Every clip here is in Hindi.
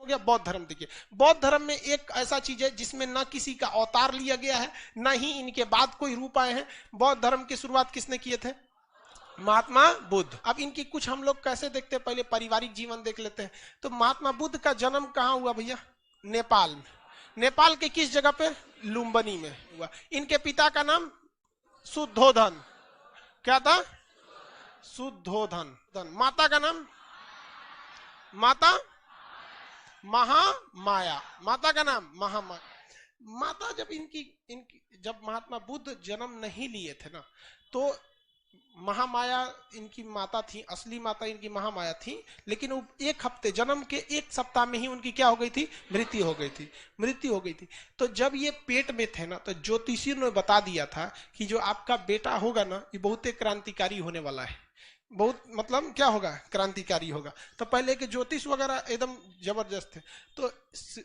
हो गया बौद्ध धर्म। देखिए बौद्ध धर्म में एक ऐसा चीज है जिसमें न किसी का अवतार लिया गया है, न ही इनके बाद कोई रूप आए हैं। बौद्ध धर्म की शुरुआत किसने किए थे? महात्मा बुद्ध। अब इनकी कुछ हम लोग कैसे देखते हैं, पहले पारिवारिक जीवन देख लेते हैं। तो महात्मा बुद्ध का जन्म कहाँ हुआ भैया? नेपाल में। नेपाल के किस जगह पे? लुम्बिनी में हुआ। इनके पिता का नाम शुद्धोधन। क्या था? शुद्धोधन। माता का नाम? माता महामाया। माता का नाम महामाया। माता जब जब महात्मा बुद्ध जन्म नहीं लिए थे ना, तो महामाया इनकी माता थी, असली माता इनकी महामाया थी। लेकिन वो एक हफ्ते, जन्म के एक सप्ताह में ही उनकी क्या हो गई थी? मृत्यु हो गई थी। मृत्यु हो गई थी। तो जब ये पेट में थे ना, तो ज्योतिषियों ने बता दिया था कि जो आपका बेटा होगा ना, ये बहुत क्रांतिकारी होने वाला है। बहुत मतलब क्या होगा? क्रांतिकारी होगा। तो पहले के ज्योतिष वगैरह एकदम जबरदस्त थे। तो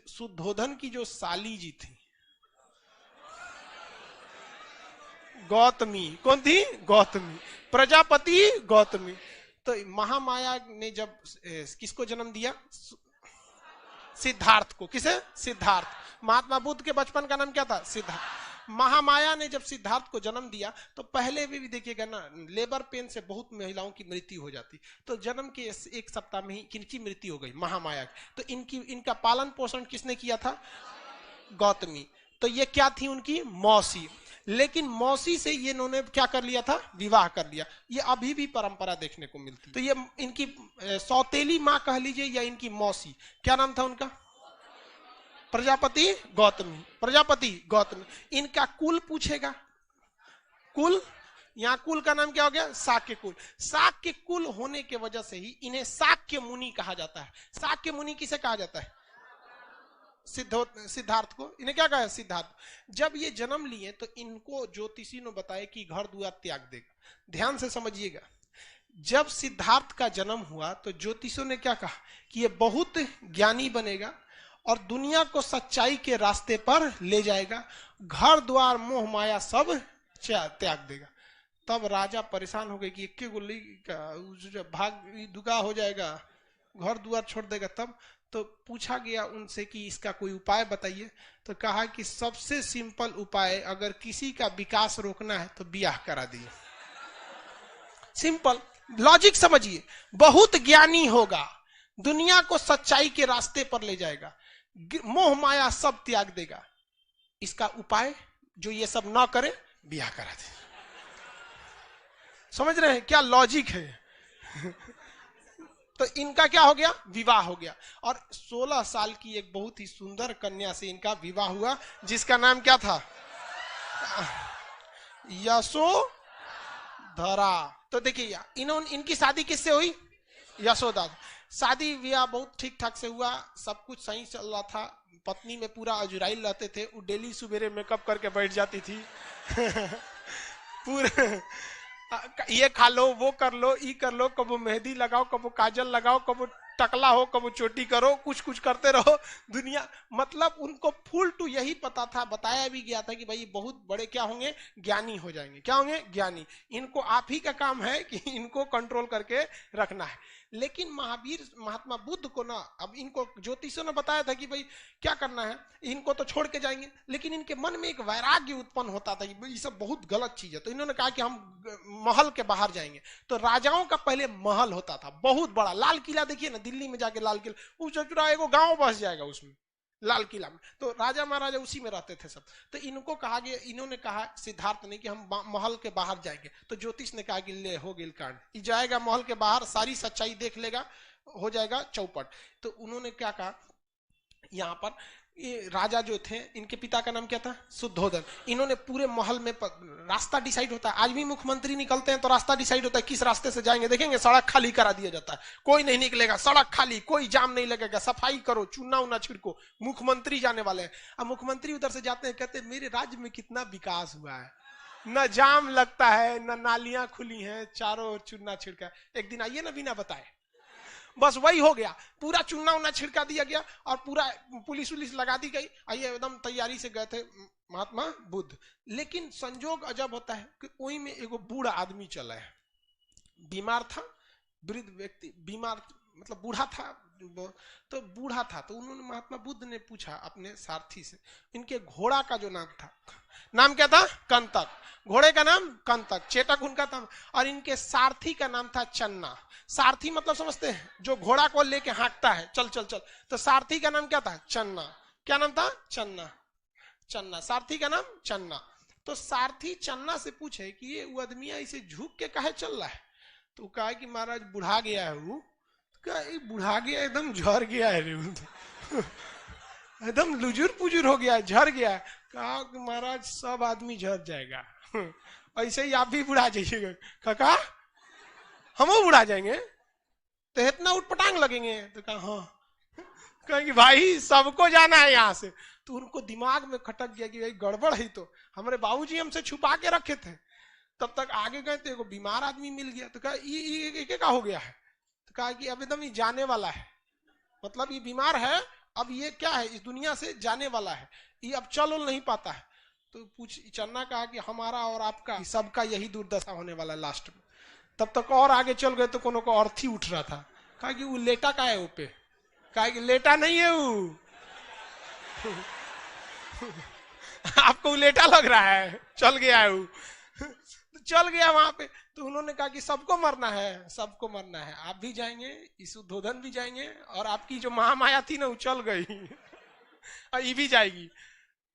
शुद्धोधन की जो साली जी थी गौतमी, कौन थी? गौतमी। प्रजापति गौतमी। तो महामाया ने जब किसको जन्म दिया? सिद्धार्थ को। किसे? सिद्धार्थ। महात्मा बुद्ध के बचपन का नाम क्या था? सिद्धार्थ। महामाया ने जब सिद्धार्थ को जन्म दिया, तो पहले भी देखिएगा ना, लेबर पेन से बहुत महिलाओं की मृत्यु हो जाती। तो जन्म के एक सप्ताह में ही किनकी मृत्यु हो गई? महामाया की। तो इनका पालन पोषण किसने किया था? गौतमी। तो ये क्या थी? उनकी मौसी। लेकिन मौसी से ये इन्होंने क्या कर लिया था? विवाह कर लिया। ये अभी भी परंपरा देखने को मिलती। तो ये इनकी सौतेली माँ कह लीजिए या इनकी मौसी, क्या नाम था उनका? प्रजापति गौतमी। प्रजापति गौतमी। इनका कुल पूछेगा। कुल, यहाँ कुल का नाम क्या हो गया? शाक्य कुल। शाक्य कुल होने के वजह से ही इन्हें शाक्य मुनि कहा जाता है। शाक्य मुनि किसे कहा जाता है? सिद्धार्थ को। इन्हें क्या कहा? सिद्धार्थ। जब ये जन्म लिए तो इनको ज्योतिषी ने बताया कि घर द्वार त्याग देगा। ध्यान से समझिएगा, जब सिद्धार्थ का जन्म हुआ तो ज्योतिषियों ने क्या कहा कि ये बहुत ज्ञानी बनेगा और दुनिया को सच्चाई के रास्ते पर ले जाएगा, घर द्वार मोह माया सब त्याग देगा। तब राजा परेशान हो गए कि एक गोली का भाग दुगा हो जाएगा, घर द्वार छोड़ देगा। तब तो पूछा गया उनसे कि इसका कोई उपाय बताइए। तो कहा कि सबसे सिंपल उपाय, अगर किसी का विकास रोकना है तो ब्याह करा दिए। सिंपल लॉजिक समझिए। बहुत ज्ञानी होगा, दुनिया को सच्चाई के रास्ते पर ले जाएगा, मोह माया सब त्याग देगा। इसका उपाय जो ये सब ना करे, ब्याह करा दे। समझ रहे हैं क्या लॉजिक है? तो इनका क्या हो गया? विवाह हो गया। और 16 साल की एक बहुत ही सुंदर कन्या से इनका विवाह हुआ, जिसका नाम क्या था? यशोधरा। तो देखिए इनकी शादी किससे हुई? यशोदा। शादी विवाह बहुत ठीक ठाक से हुआ, सब कुछ सही चल रहा था। पत्नी में पूरा अजुराइल रहते थे। वो डेली सवेरे मेकअप करके बैठ जाती थी। पूरे ये खा लो, वो कर लो, ई कर लो, कबो मेहंदी लगाओ, कबो काजल लगाओ, कबो टकला हो, कबो चोटी करो, कुछ कुछ करते रहो। दुनिया मतलब उनको फुल टू यही पता था, बताया भी गया था कि भाई बहुत बड़े क्या होंगे? ज्ञानी हो जाएंगे। क्या होंगे? ज्ञानी। इनको आप ही का काम है कि इनको कंट्रोल करके रखना है। लेकिन महात्मा बुद्ध को ना, अब इनको ज्योतिषियों ने बताया था कि भाई क्या करना है, इनको तो छोड़ के जाएंगे। लेकिन इनके मन में एक वैराग्य उत्पन्न होता था कि ये सब बहुत गलत चीज है। तो इन्होंने कहा कि हम महल के बाहर जाएंगे। तो राजाओं का पहले महल होता था बहुत बड़ा, लाल किला देखिए ना, दिल्ली में जाके लाल किला, उस एगो गांव बस जाएगा उसमें, लाल किला में। तो राजा महाराजा उसी में रहते थे सब। तो इनको कहा गया, इन्होंने कहा सिद्धार्थ ने कि हम महल के बाहर जाएंगे। तो ज्योतिष ने कहा कि ले हो गेल कांड, ये जाएगा महल के बाहर, सारी सच्चाई देख लेगा, हो जाएगा चौपट। तो उन्होंने क्या कहा, यहाँ पर ये राजा जो थे, इनके पिता का नाम क्या था? शुद्धोधन। इन्होंने पूरे महल में रास्ता डिसाइड होता है। आज भी मुख्यमंत्री निकलते हैं तो रास्ता डिसाइड होता है किस रास्ते से जाएंगे। देखेंगे सड़क खाली करा दिया जाता है, कोई नहीं निकलेगा, सड़क खाली, कोई जाम नहीं लगेगा, सफाई करो, चूना उना छिड़को, मुख्यमंत्री जाने वाले हैं। अब मुख्यमंत्री उधर से जाते हैं, कहते हैं मेरे राज्य में कितना विकास हुआ है, न जाम लगता है, न नालियां खुली हैं, चारों ओर चूना छिड़का। एक दिन आइए ना बिना बताए, बस वही हो गया, पूरा चूना उना छिड़का दिया गया और पूरा पुलिस उलिस लगा दी गई। आइए एकदम तैयारी से गए थे महात्मा बुद्ध। लेकिन संजोग अजब होता है कि वही में एगो बूढ़ा आदमी चला है, बीमार था, वृद्ध व्यक्ति, बीमार मतलब बूढ़ा था, तो बूढ़ा था, तो उन्होंने महात्मा बुद्ध ने पूछा अपने सारथी से, इनके घोड़ा का जो नाम था, नाम क्या था? कंतक। घोड़े का नाम कंतक, चेटक उनका था, और इनके सारथी का नाम था चन्ना। सारथी मतलब समझते हैं, जो घोड़ा को लेके हाँकता है, चल चल चल, तो सारथी का नाम क्या था? चन्ना। क्या नाम था? चन्ना। चन्ना, सारथी का नाम चन्ना। तो सारथी चन्ना से पूछे कि ये वो आदमी इसे झुक के काहे चल रहा है? तो कहा कि महाराज बुढ़ा गया है वो। कहा बुढ़ा गया, एकदम झड़ गया है रे, एकदम लुजुर पुजुर हो गया है, झड़ गया है। कहा कि महाराज सब आदमी झड़ जाएगा, ऐसे ही आप भी बुढ़ा जाइएगा। कहा हम बुढ़ा जाएंगे तो इतना उठपटांग लगेंगे? तो कहा हाँ। कहेंगे भाई सबको जाना है यहाँ से। तो उनको दिमाग में खटक गया कि भाई गड़बड़ है, तो हमारे बाबूजी हमसे छुपा के रखे थे। तब तक आगे गए तो एक बीमार आदमी मिल गया। तो कहा ये क्या हो गया है? तो कहा कि अब एकदम ये जाने वाला है, मतलब ये बीमार है, अब ये क्या है, इस दुनिया से जाने वाला है, ये अब चल नहीं पाता है। तो चन्ना कहा कि हमारा और आपका सबका यही दुर्दशा होने वाला है लास्ट में। तब तक और आगे चल गए तो कोनो को अर्थी उठ रहा था। कहा कि वो लेटा का है वो पे? कहा कि लेटा नहीं है वो, आपको लेटा लग रहा है, चल गया है वो। तो चल गया वहां पे। तो उन्होंने कहा कि सबको मरना है, सबको मरना है, आप भी जाएंगे, इस उद्धोधन भी जाएंगे, और आपकी जो महामाया थी ना वो चल गई, और ये भी जाएगी।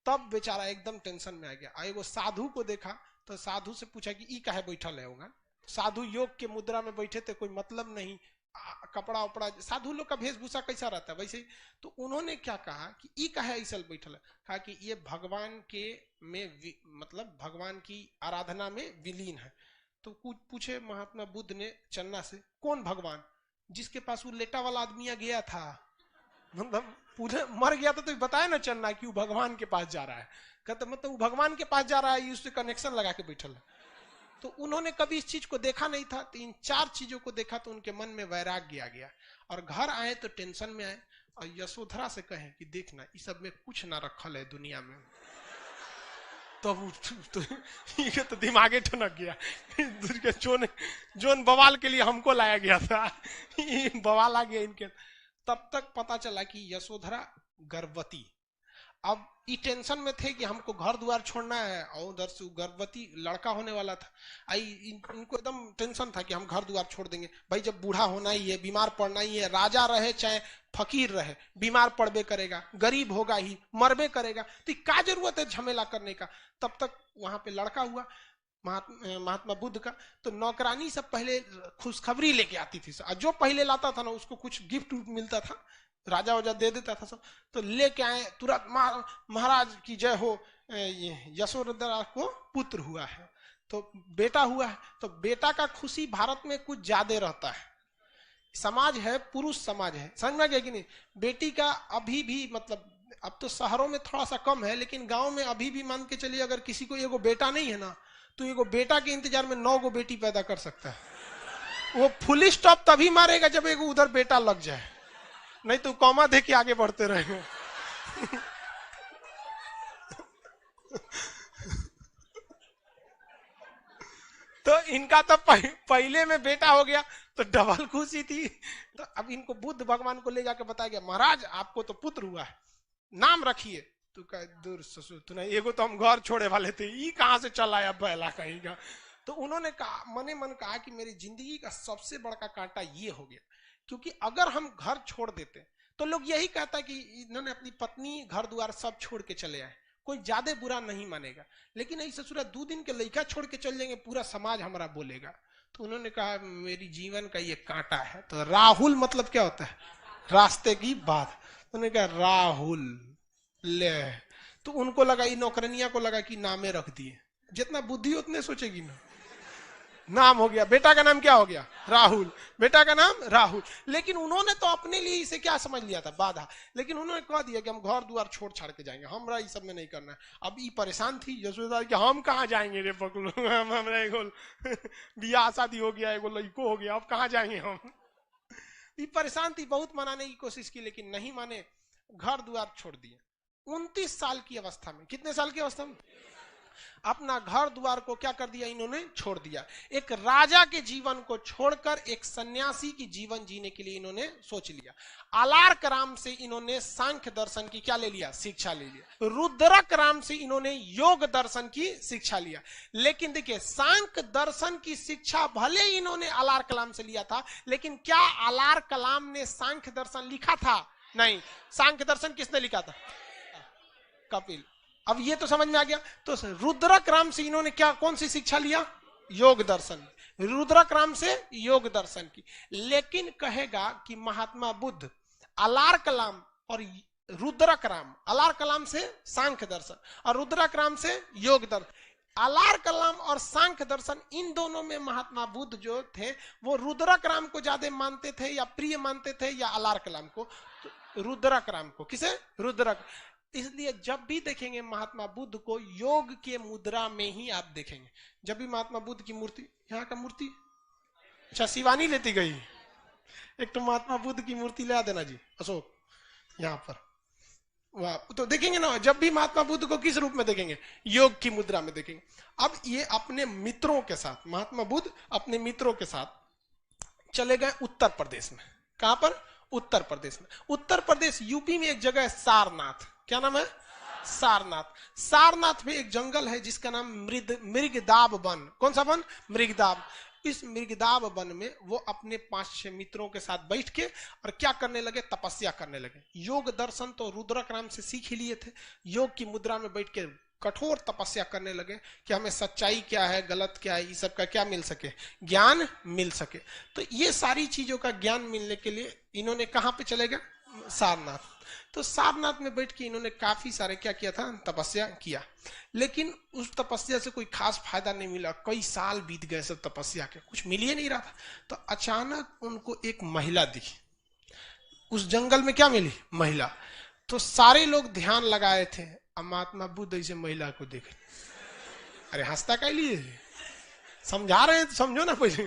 तब बेचारा एकदम टेंशन में आ गया। एगो साधु को देखा, तो साधु से पूछा कि ई काहे बैठल है होगा? साधु योग के मुद्रा में बैठे थे, कोई मतलब नहीं, कपड़ा उपड़ा, साधु लोग का वेशभूषा कैसा रहता है वैसे। तो उन्होंने क्या कहा कि ई काहे ऐसा बैठल है? कहा कि ये भगवान के में मतलब भगवान की आराधना में विलीन है। तो कुछ पूछे महात्मा बुद्ध ने चन्ना से, कौन भगवान? जिसके पास वो लेटा वाला आदमी गया था, मतलब पूरे मर गया था, तो बताया ना चन्ना कि वो भगवान के पास जा रहा है। कहते मतलब वो भगवान के पास जा रहा है, उससे कनेक्शन लगा के बैठल है। तो उन्होंने कभी इस चीज को देखा नहीं था, तो इन चार चीजों को देखा तो उनके मन में वैराग्य आ गया, और घर आए तो टेंशन में आए, और यशोधरा से कहे कि देखना इस सब में कुछ ना रखल है दुनिया में। तो ये तो दिमागे ठनक गया, जोन बवाल के लिए हमको लाया गया था, बवाल आ गया इनके। तब तक पता चला कि यशोधरा गर्भवती। अब ये टेंशन में थे कि हमको घर द्वार छोड़ना है, और उधर से गर्भवती लड़का होने वाला था। इनको एकदम टेंशन था कि हम घर द्वार छोड़ देंगे, भाई जब बूढ़ा होना ही है, बीमार पड़ना ही है, राजा रहे चाहे फकीर रहे, बीमार पड़बे करेगा, गरीब होगा ही, मरबे करेगा, तो क्या जरूरत है झमेला करने का। तब तक वहां पे लड़का हुआ महात्मा बुद्ध का, तो नौकरानी सब पहले खुशखबरी लेके आती थी, जो पहले लाता था ना उसको कुछ गिफ्ट मिलता था, राजा वजा दे देता था सब। तो लेके आए तुरंत, महाराज की जय हो, यशोधरा को पुत्र हुआ है, तो बेटा हुआ है। तो बेटा का खुशी भारत में कुछ ज्यादा रहता है, समाज है, पुरुष समाज है, समझ में गया कि नहीं? बेटी का अभी भी मतलब, अब तो शहरों में थोड़ा सा कम है, लेकिन गांव में अभी भी मान के चलिए, अगर किसी को एगो बेटा नहीं है ना, तो एगो बेटा के इंतजार में 9 गो बेटी पैदा कर सकता है। वो फुल स्टॉप तभी मारेगा जब एगो उधर बेटा लग जाए, नहीं तो कॉमा दे के आगे बढ़ते रहेंगे। तो इनका तो पहले में बेटा हो गया तो डबल खुशी थी। तो अब इनको बुद्ध भगवान को ले जाके बताया गया, महाराज आपको तो पुत्र हुआ है, नाम रखिए। तो कह दूर ससुर, तूने एगो तो हम घर छोड़े वाले थे, ये कहां से चला आया बैला कहीं का। तो उन्होंने कहा, मने मन कहा कि मेरी जिंदगी का सबसे बड़ा कांटा ये हो गया, क्योंकि अगर हम घर छोड़ देते तो लोग यही कहता कि इन्होंने अपनी पत्नी घर द्वार सब छोड़ के चले आए, कोई ज्यादा बुरा नहीं मानेगा। लेकिन ऐसे ससुरा 2 दिन के लड़का छोड़ के चल जाएंगे, पूरा समाज हमारा बोलेगा। तो उन्होंने कहा मेरी जीवन का ये कांटा है। तो राहुल मतलब क्या होता है? रास्ते की बात। उन्होंने कहा राहुल ले। तो उनको लगा, ये नौकरनिया को लगा कि नामे रख दिए, जितना बुद्धि उतने सोचेगी ना, नाम हो गया। बेटा का नाम क्या हो गया? राहुल। बेटा का नाम राहुल। लेकिन उन्होंने तो अपने लिए इसे क्या समझ लिया था? बाधा। लेकिन उन्होंने कह दिया कि हम घर द्वार छोड़ छाड़ के जाएंगे, हमरा ये सब में नहीं करना है। अब ये परेशान थी यशोदा कि हम कहाँ जाएंगे रे पकड़ो, हमरा एगो बियाह शादी हो गया, एगो लड़को हो गया, अब कहाँ जाएंगे हम। ये परेशान थी, बहुत मनाने की कोशिश की, लेकिन नहीं माने, घर द्वार छोड़ दिए। 29 साल की अवस्था में, कितने साल की अवस्था में? अपना घर द्वार को क्या कर दिया इन्होंने, छोड़ दिया। एक राजा के जीवन को छोड़कर एक सन्यासी की जीवन जीने के लिए इन्होंने सोच लिया। अलार्क राम से इन्होंने सांख्य दर्शन की क्या ले लिया, शिक्षा ले लिया। रुद्रक राम से इन्होंने योग दर्शन की शिक्षा लिया। लेकिन देखिए, सांख्य दर्शन की शिक्षा भले ही इन्होंने अलार्क कलाम से लिया था, लेकिन क्या अलार्क कलाम ने सांख्य दर्शन लिखा था? नहीं। सांख्य दर्शन किसने लिखा था? कपिल। अब ये तो समझ में आ गया। तो रुद्रक राम से इन्होंने क्या, कौन सी शिक्षा लिया? योग दर्शन। रुद्रक राम से योग दर्शन की। लेकिन कहेगा कि महात्मा बुद्ध अलार्क कलाम और रुद्रक राम, अलार्क कलाम से सांख्य दर्शन और रुद्रक राम से योग दर्शन, अलार्क कलाम और सांख्य दर्शन, इन दोनों में महात्मा बुद्ध जो थे वो रुद्रक राम को ज्यादा मानते थे या प्रिय मानते थे, या अलार्क कलाम को? तो रुद्रक राम को। किसे? रुद्रक। इसलिए जब भी देखेंगे महात्मा बुद्ध को योग के मुद्रा में ही आप देखेंगे। जब भी महात्मा बुद्ध की मूर्ति, यहाँ का मूर्ति, अच्छा शिवानी लेती गई, एक तो महात्मा बुद्ध की मूर्ति ला देना जी अशोक यहाँ पर। वाह। तो देखेंगे ना, जब भी महात्मा बुद्ध को किस रूप में देखेंगे? योग की मुद्रा में देखेंगे। अब ये अपने मित्रों के साथ, महात्मा बुद्ध अपने मित्रों के साथ चले गए उत्तर प्रदेश में। कहां पर? उत्तर प्रदेश में। उत्तर प्रदेश यूपी में एक जगह है सारनाथ। क्या नाम है? सारनाथ। सारनाथ में एक जंगल है जिसका नाम मृगदाब वन। कौन सा वन? मृगदाब। इस मृगदाब वन में वो अपने 5-6 मित्रों के साथ बैठ के और क्या करने लगे? तपस्या करने लगे। योग दर्शन तो रुद्रक राम से सीख ही लिए थे। योग की मुद्रा में बैठ के कठोर तपस्या करने लगे कि हमें सच्चाई क्या है, गलत क्या है, इस सब का क्या मिल सके, ज्ञान मिल सके। तो ये सारी चीजों का ज्ञान मिलने के लिए इन्होंने कहां पे चले गए? सारनाथ। तो सारनाथ में बैठ के इन्होंने काफी सारे क्या किया था? तपस्या किया। लेकिन उस तपस्या से कोई खास फायदा नहीं मिला। कई साल बीत गए सब तपस्या के, कुछ मिल ही नहीं रहा था। तो अचानक उनको एक महिला दिखी। उस जंगल में क्या मिली? महिला। तो सारे लोग ध्यान लगाए थे। महात्मा बुद्ध ऐसे महिला को देखे, अरे हंसता क्या लिए, समझा रहे हैं तो समझो ना। पहले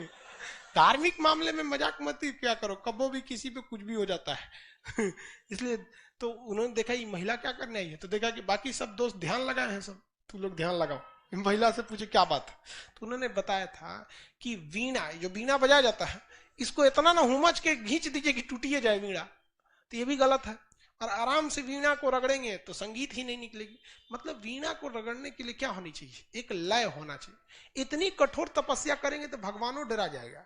धार्मिक मामले में मजाक मत क्या करो, कबो भी किसी पे कुछ भी हो जाता है। इसलिए तो उन्होंने देखा ये महिला क्या करने आई है, तो देखा कि बाकी सब दोस्त ध्यान लगाए हैं, सब तू लोग ध्यान लगाओ। महिला से पूछे क्या बात है, तो उन्होंने बताया था कि वीणा, जो वीणा बजाया जाता है, इसको इतना ना हुमच के खींच दीजिए कि टूटिए जाए वीणा, तो ये भी गलत है। और आराम से वीणा को रगड़ेंगे तो संगीत ही नहीं निकलेगी। मतलब वीणा को रगड़ने के लिए क्या होनी चाहिए? एक लय होना चाहिए। इतनी कठोर तपस्या करेंगे तो भगवानों डरा जाएगा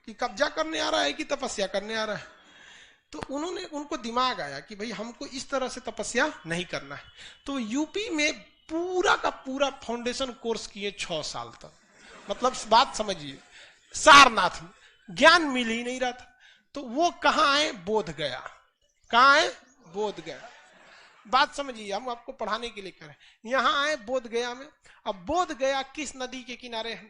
कि कब्जा करने आ रहा है कि तपस्या करने आ रहा है। तो उन्होंने, उनको दिमाग आया कि भाई हमको इस तरह से तपस्या नहीं करना है। तो यूपी में पूरा का पूरा फाउंडेशन कोर्स किए 6 साल तक। मतलब बात समझिए, सारनाथ में ज्ञान मिल ही नहीं रहा था। तो वो कहाँ आए? बोध गया। कहाँ आए? बोध गया। बात समझिए, हम आपको पढ़ाने के लिए करें। यहां आए बोध गया में। अब बोध गया किस नदी के किनारे है?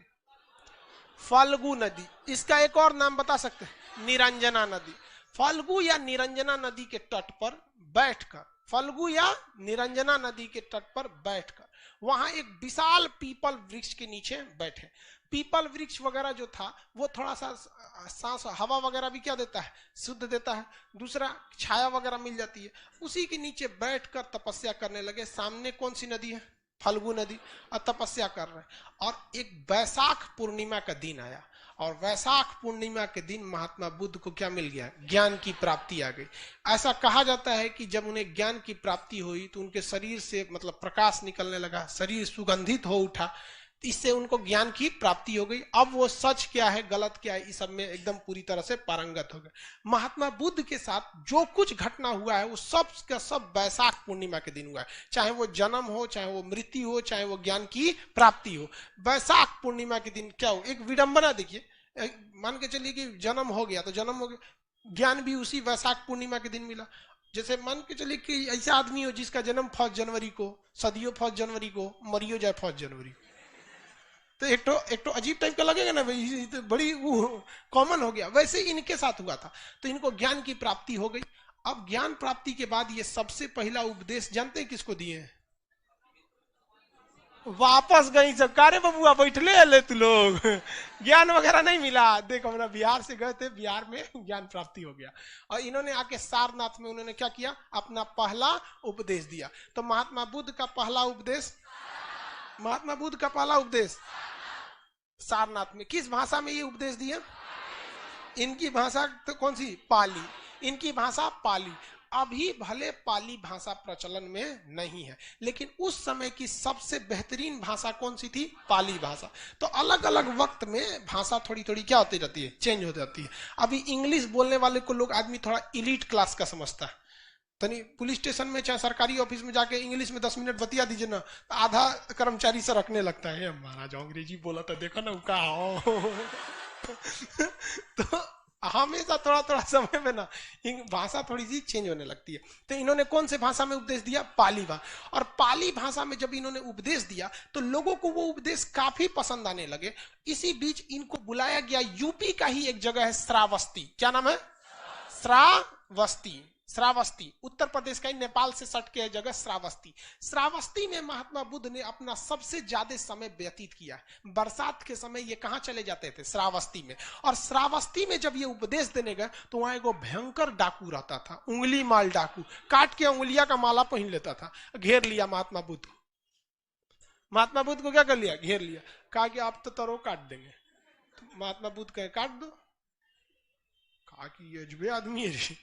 फाल्गु नदी। इसका एक और नाम बता सकते हैं? निरंजना नदी। फाल्गु या निरंजना नदी के तट पर बैठकर, फाल्गु या निरंजना नदी के तट पर बैठकर वहां एक विशाल पीपल वृक्ष के नीचे बैठे। पीपल वृक्ष वगैरह जो था वो थोड़ा सा सांस, हवा वगैरह भी क्या देता है? शुद्ध देता है। दूसरा छाया वगैरह मिल जाती है। उसी के नीचे बैठकर तपस्या करने लगे। सामने कौन सी नदी है? फाल्गु नदी। और तपस्या कर रहे हैं। और एक वैशाख पूर्णिमा का दिन आया, और वैशाख पूर्णिमा के दिन महात्मा बुद्ध को क्या मिल गया? ज्ञान की प्राप्ति आ गई। ऐसा कहा जाता है कि जब उन्हें ज्ञान की प्राप्ति हुई तो उनके शरीर से मतलब प्रकाश निकलने लगा, शरीर सुगंधित हो उठा। इससे उनको ज्ञान की प्राप्ति हो गई। अब वो सच क्या है, गलत क्या है, इस सब में एकदम पूरी तरह से पारंगत हो गए। महात्मा बुद्ध के साथ जो कुछ घटना हुआ है वो सब का सब वैशाख पूर्णिमा के दिन हुआ है। चाहे वो जन्म हो, चाहे वो मृत्यु हो, चाहे वो ज्ञान की प्राप्ति हो, वैशाख पूर्णिमा के दिन क्या हो? एक विडंबना देखिए, मान के चलिए कि जन्म हो गया तो जन्म हो गया, ज्ञान भी उसी वैशाख पूर्णिमा के दिन मिला। जैसे मान के चलिए कि ऐसा आदमी हो जिसका जन्म 1 जनवरी को, सदियों 1 जनवरी को, मरियो जाए 1 जनवरी, तो एक तो अजीब टाइप का लगेगा ना भाई, तो बड़ी वो कॉमन हो गया। वैसे इनके साथ हुआ था। तो इनको ज्ञान की प्राप्ति हो गई। अब ज्ञान प्राप्ति के बाद ये सबसे पहला उपदेश जानते हैं किसको दिए? वापस गई सब, कारे बबुआ बैठले ले तू लोग, ज्ञान वगैरह नहीं मिला। देखो हमरा बिहार से गए थे, बिहार में ज्ञान प्राप्ति हो गया। और इन्होंने आके सारनाथ में उन्होंने क्या किया? अपना पहला उपदेश दिया। तो महात्मा बुद्ध का पहला उपदेश महात्मा बुद्ध का पहला उपदेश सारनाथ में। किस भाषा में ये उपदेश दिया? इनकी भाषा तो कौन सी? पाली। इनकी भाषा पाली। अभी भले पाली भाषा प्रचलन में नहीं है, लेकिन उस समय की सबसे बेहतरीन भाषा कौन सी थी? पाली भाषा। तो अलग अलग वक्त में भाषा थोड़ी थोड़ी क्या होती रहती है? चेंज हो जाती है। अभी इंग्लिश बोलने वाले को लोग आदमी थोड़ा इलीट क्लास का समझता है। तनी पुलिस स्टेशन में चाहे सरकारी ऑफिस में जाके इंग्लिश में 10 मिनट बतिया दीजिए ना, तो आधा कर्मचारी से रखने लगता है, महाराज अंग्रेजी बोला था, देखो ना उनका तो हमेशा थोड़ा थोड़ा समय में ना भाषा थोड़ी सी चेंज होने लगती है। तो इन्होंने कौन से भाषा में उपदेश दिया? पाली भाषा। और पाली भाषा में जब इन्होंने उपदेश दिया तो लोगों को वो उपदेश काफी पसंद आने लगे। इसी बीच इनको बुलाया गया, यूपी का ही एक जगह है श्रावस्ती। क्या नाम है? श्रावस्ती। श्रावस्ती उत्तर प्रदेश का ही, नेपाल से सट के जगह श्रावस्ती। श्रावस्ती में महात्मा बुद्ध ने अपना सबसे ज्यादा समय व्यतीत किया। बरसात के समय ये कहां चले जाते थे? श्रावस्ती में। और श्रावस्ती में जब ये उपदेश देने गए तो वहां एगो भयंकर डाकू रहता था, उंगली माल डाकू, काट के उंगलिया का माला पहन लेता था। घेर लिया महात्मा बुद्ध को। महात्मा बुद्ध को क्या कर लिया? घेर लिया। कहा कि आप तो तरो काट देंगे। तो महात्मा बुद्ध कहे काट दो। कहा कि ये अजबे आदमी है,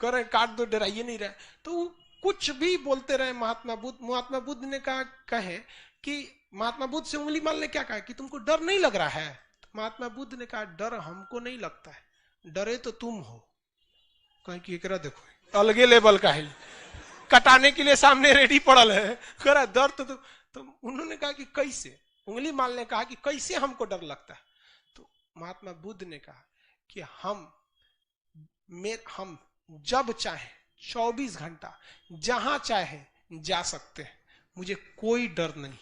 करे काट दो, डराइए नहीं रहे। तो कुछ भी बोलते रहे महात्मा बुद्ध। महात्मा बुद्ध ने कहे कि महात्मा बुद्ध से उंगली माल ने क्या कहा कि तुमको डर नहीं लग रहा है? तो महात्मा बुद्ध ने कहा डर हमको नहीं लगता है, डरे तो तुम हो। कहे कि एकरा देखो अलगे लेवल का है, कटाने के लिए सामने रेडी पड़ल है, करा डर तो उन्होंने कहा कि कैसे? उंगली माल ने कहा कि कैसे हमको डर लगता है? तो महात्मा बुद्ध ने कहा कि हम जब चाहे 24 घंटा जहां चाहे जा सकते हैं, मुझे कोई डर नहीं,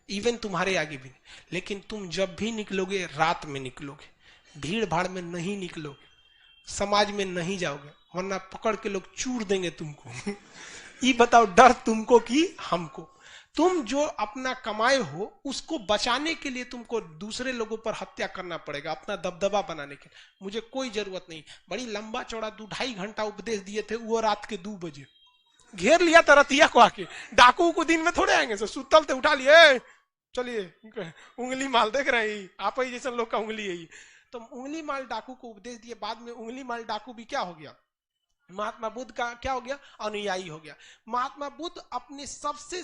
इवन तुम्हारे आगे भी नहीं। लेकिन तुम जब भी निकलोगे रात में निकलोगे, भीड़ भाड़ में नहीं निकलोगे, समाज में नहीं जाओगे, वरना पकड़ के लोग चूर देंगे तुमको। ये बताओ डर तुमको कि हमको? तुम जो अपना कमाए हो उसको बचाने के लिए तुमको दूसरे लोगों पर हत्या करना पड़ेगा अपना दबदबा बनाने के। मुझे कोई जरूरत नहीं। बड़ी लंबा चौड़ा 2-2.5 घंटा उपदेश दिए थे, वो रात के 2 बजे घेर लिया था रतिया को आके। डाकू को दिन में थोड़े आएंगे, सुतल थे उठा लिए, चलिए उंगली माल देख रहे हैं, आप ही जैसे लोग का उंगली है। तो उंगली माल डाकू को उपदेश दिए। बाद में उंगली माल डाकू भी क्या हो गया? महात्मा बुद्ध का क्या हो गया? अनुयायी हो गया। महात्मा बुद्ध अपने सबसे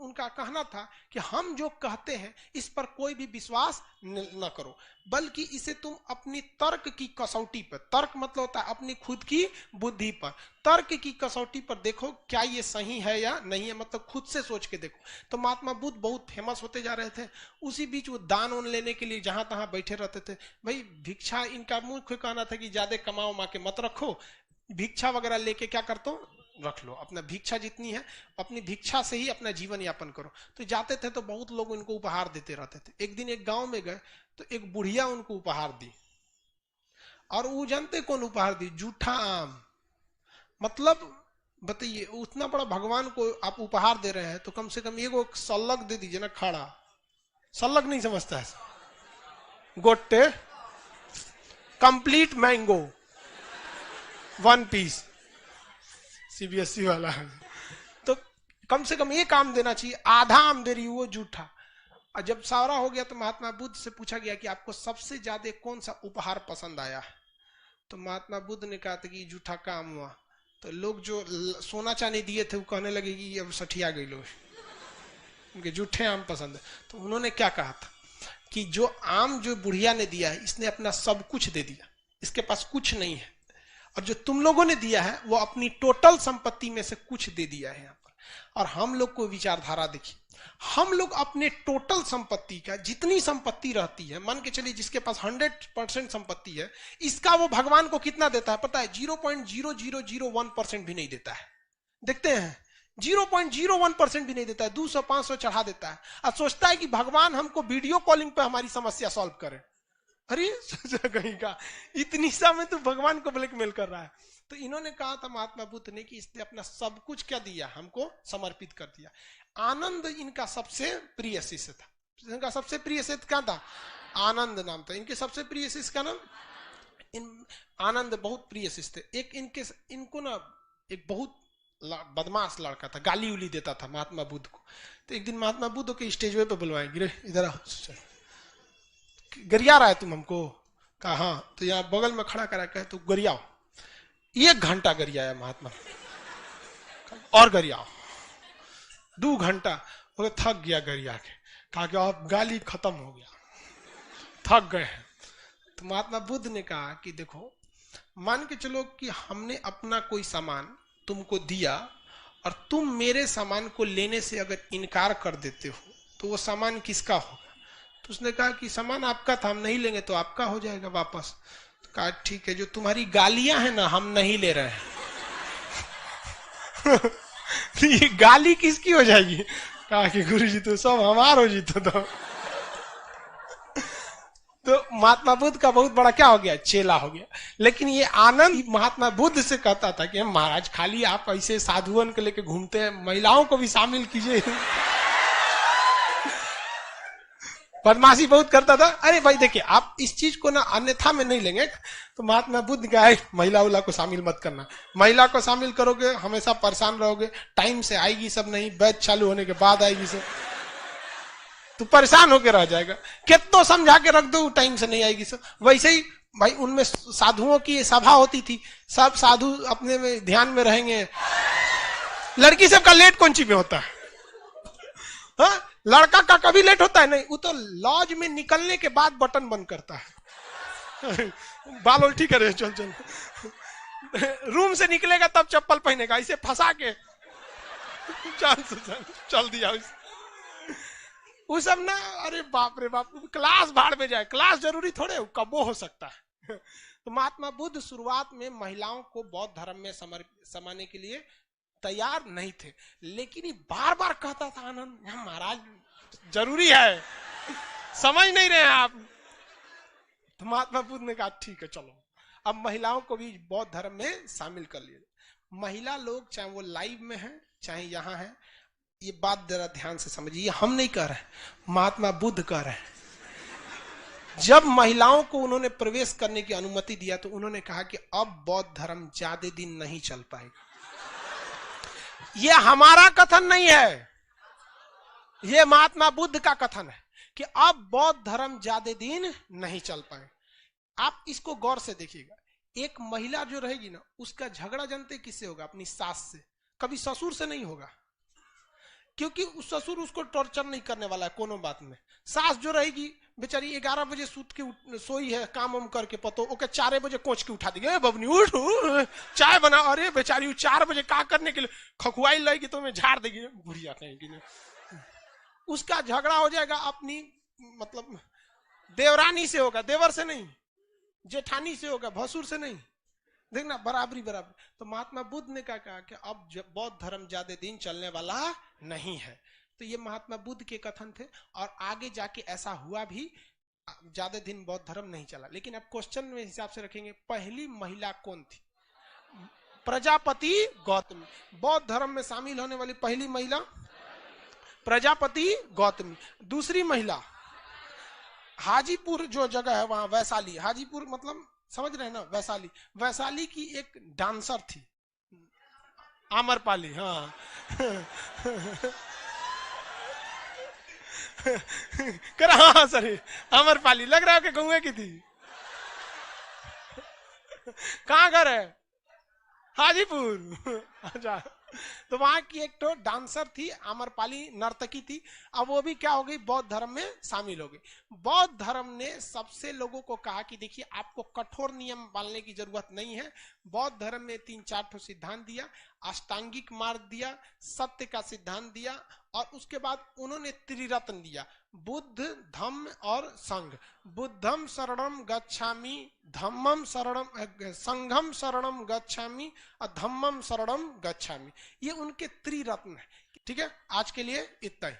उनका कहना था कि हम जो कहते हैं इस पर कोई भी विश्वास न करो, बल्कि इसे तुम अपनी तर्क की कसौटी पर, तर्क मतलब होता है अपनी खुद की बुद्धि पर, तर्क की कसौटी पर देखो क्या ये सही है या नहीं है, मतलब खुद से सोच के देखो। तो महात्मा बुद्ध बहुत फेमस होते जा रहे थे। उसी बीच वो दान उन लेने के लिए जहां तहां बैठे रहते थे। भाई भिक्षा, इनका मुख्य कहना था कि ज्यादा कमाओ मा के मत रखो, भिक्षा वगैरह लेके क्या करते हो रख लो, अपना भिक्षा जितनी है अपनी भिक्षा से ही अपना जीवन यापन करो। तो जाते थे तो बहुत लोग उनको उपहार देते रहते थे। एक दिन एक गांव में गए तो एक बुढ़िया उनको उपहार दी, और वो जानते कौन उपहार दी? जूठा आम। मतलब बताइए, उतना बड़ा भगवान को आप उपहार दे रहे हैं तो कम से कम एगो सल्लग दे दीजिए ना, खड़ा। सल्लग नहीं समझता है, गोटे कंप्लीट मैंगो 1 पीस, सीबीएसई वाला है। तो कम से कम एक आम देना चाहिए, आधा आम दे रही वो जूठा। और जब सारा हो गया तो महात्मा बुद्ध से पूछा गया कि आपको सबसे ज्यादा कौन सा उपहार पसंद आया? तो महात्मा बुद्ध ने कहा था कि जूठा का आम हुआ। तो लोग जो सोना चांदी दिए थे वो कहने लगे कि अब सठिया गई लोग, उनके जूठे आम पसंद है। तो उन्होंने क्या कहा था कि जो आम जो बुढ़िया ने दिया है इसने अपना सब कुछ दे दिया, इसके पास कुछ नहीं है, और जो तुम लोगों ने दिया है वो अपनी टोटल संपत्ति में से कुछ दे दिया है यहाँ पर। और हम लोग को विचारधारा देखिए, हम लोग अपने टोटल संपत्ति का, जितनी संपत्ति रहती है, मान के चलिए जिसके पास 100% संपत्ति है, इसका वो भगवान को कितना देता है पता है? 0.0001% भी नहीं देता है। देखते हैं 0.01% भी नहीं देता है, 200-500 चढ़ा देता है, और सोचता है कि भगवान हमको वीडियो कॉलिंग पे हमारी समस्या सॉल्व करे। अरे सोचा कहीं का, इतनी सा में तो भगवान को ब्लैकमेल कर रहा है। तो इन्होंने कहा था महात्मा बुद्ध ने कि इसने अपना सब कुछ क्या दिया, हमको समर्पित कर दिया। आनंद इनका सबसे प्रिय शिष्य था। इनका सबसे प्रिय शिष्य क्या था? आनंद नाम था इनके सबसे प्रिय शिष्य का नाम। आनंद बहुत प्रिय शिष्य थे। एक इनको ना एक बहुत बदमाश लड़का था, गाली उली देता था महात्मा बुद्ध को। तो एक दिन महात्मा बुद्ध के स्टेज पे बुलवाए, गिरे इधर आओ, गरिया रहा है तुम हमको? कहा हाँ। तो यहाँ बगल में खड़ा करा, कहे तो गरियाओ। 1 घंटा गरियाया महात्मा, और गरियाओ। 2 घंटा वो थक गया गरिया के, कहा कि अब गाली खत्म हो गया, थक गए हैं। तो महात्मा बुद्ध ने कहा कि देखो, मान के चलो कि हमने अपना कोई सामान तुमको दिया और तुम मेरे सामान को लेने से अगर इनकार कर देते हो तो वो सामान किसका होगा? तो उसने कहा कि सामान आपका था, हम नहीं लेंगे तो आपका हो जाएगा वापस। तो कहा ठीक है, जो तुम्हारी गालियां हैं ना हम नहीं ले रहे हैं। ये गाली किसकी हो जाएगी? कहा कि गुरुजी तो सब हमार हो जीतो। तो महात्मा बुद्ध का बहुत बड़ा क्या हो गया? चेला हो गया। लेकिन ये आनंद महात्मा बुद्ध से कहता था कि महाराज खाली आप ऐसे साधुअन को लेके घूमते हैं, महिलाओं को भी शामिल कीजिए। बदमाशी बहुत करता था। अरे भाई देखिए, आप इस चीज को ना अन्यथा में नहीं लेंगे। तो महात्मा बुद्ध का है, महिला उला को शामिल मत करना, महिला को शामिल करोगे हमेशा परेशान रहोगे, टाइम से आएगी सब नहीं, बैच चालू होने के बाद आएगी सब, तो परेशान होके रह जाएगा। कितना समझा के रख दो, टाइम से नहीं आएगी सब। वैसे ही भाई उनमें साधुओं की सभा होती थी, सब साधु अपने में ध्यान में रहेंगे। लड़की सबका लेट कौन सी में होता है? हाँ, लड़का का कभी लेट होता है? नहीं, वो तो लॉज में निकलने के बाद बटन बंद करता है। बाल उल्टी करे, चल चल। रूम से निकलेगा तब चप्पल पहनेगा, इसे फंसा के चल दिया। वो सब ना, अरे बाप रे बाप, क्लास भाड़ में जाए, क्लास जरूरी थोड़े, कब वो हो सकता है। तो महात्मा बुद्ध शुरुआत में महिलाओं को बौद्ध धर्म में समाने के लिए तैयार नहीं थे, लेकिन ये बार बार कहता था, आनंद महाराज जरूरी है, समझ नहीं रहे हैं आप। तो महात्मा बुद्ध ने कहा ठीक है चलो, अब महिलाओं को भी बौद्ध धर्म में शामिल कर लिए। महिला लोग चाहे वो लाइव में है चाहे यहाँ है, ये बात जरा ध्यान से समझिए, हम नहीं कह रहे, महात्मा बुद्ध कह रहे हैं। जब महिलाओं को उन्होंने प्रवेश करने की अनुमति दिया तो उन्होंने कहा कि अब बौद्ध धर्म ज्यादा दिन नहीं चल पाएगा। ये हमारा कथन नहीं है, ये महात्मा बुद्ध का कथन है कि अब बौद्ध धर्म ज्यादा दिन नहीं चल पाए। आप इसको गौर से देखिएगा, एक महिला जो रहेगी ना, उसका झगड़ा जानते किससे होगा? अपनी सास से, कभी ससुर से नहीं होगा, क्योंकि उस ससुर उसको टॉर्चर नहीं करने वाला है कोनो बात में। सास जो रहेगी बेचारी 11 बजे सूत के सोई है, काम वाम करके पतो ओके 4 बजे कोच के उठा देंगे, बबनी उठ चाय बना। अरे बेचारी 4 बजे का करने के लिए खखुआई लगेगी तो मैं झाड़ देगी, बुढ़िया कहेगी ना। उसका झगड़ा हो जाएगा अपनी मतलब देवरानी से होगा, देवर से नहीं, जेठानी से होगा, भसुर से नहीं। देखना बराबरी बराबर। तो महात्मा बुद्ध ने क्या कहा कि अब बौद्ध धर्म ज्यादा दिन चलने वाला नहीं है। तो ये महात्मा बुद्ध के कथन थे, और आगे जाके ऐसा हुआ भी, ज्यादा दिन बौद्ध धर्म नहीं चला। लेकिन अब क्वेश्चन में हिसाब से रखेंगे, पहली महिला कौन थी? प्रजापति गौतमी। बौद्ध धर्म में शामिल होने वाली पहली महिला प्रजापति गौतमी। दूसरी महिला हाजीपुर जो जगह है वहां, वैशाली, हाजीपुर मतलब समझ रहे हैं ना, वैशाली, वैशाली की एक डांसर थी आम्रपाली। हाँ कर, हाँ सर, आम्रपाली लग रहा है कि गौए की थी। कहाँ घर है? हाजीपुर। अच्छा, तो वहां की एक तो डांसर थी, आम्रपाली नर्तकी थी। अब वो भी क्या हो गई? बौद्ध धर्म में शामिल हो गई। बौद्ध धर्म ने सबसे लोगों को कहा कि देखिए आपको कठोर नियम मानने की जरूरत नहीं है। बौद्ध धर्म ने 3-4 सिद्धांत दिया, अष्टांगिक मार्ग दिया, सत्य का सिद्धांत दिया, और उसके बाद उन्होंने त्रिरत्न दिया, बुद्ध धम्म और संघ। बुद्धम शरणम गच्छामि, धम्मम शरणम, संघम शरणम गच्छामि और धम्मम शरणम गच्छामि। ये उनके त्रिरत्न है। ठीक है, आज के लिए इतना ही।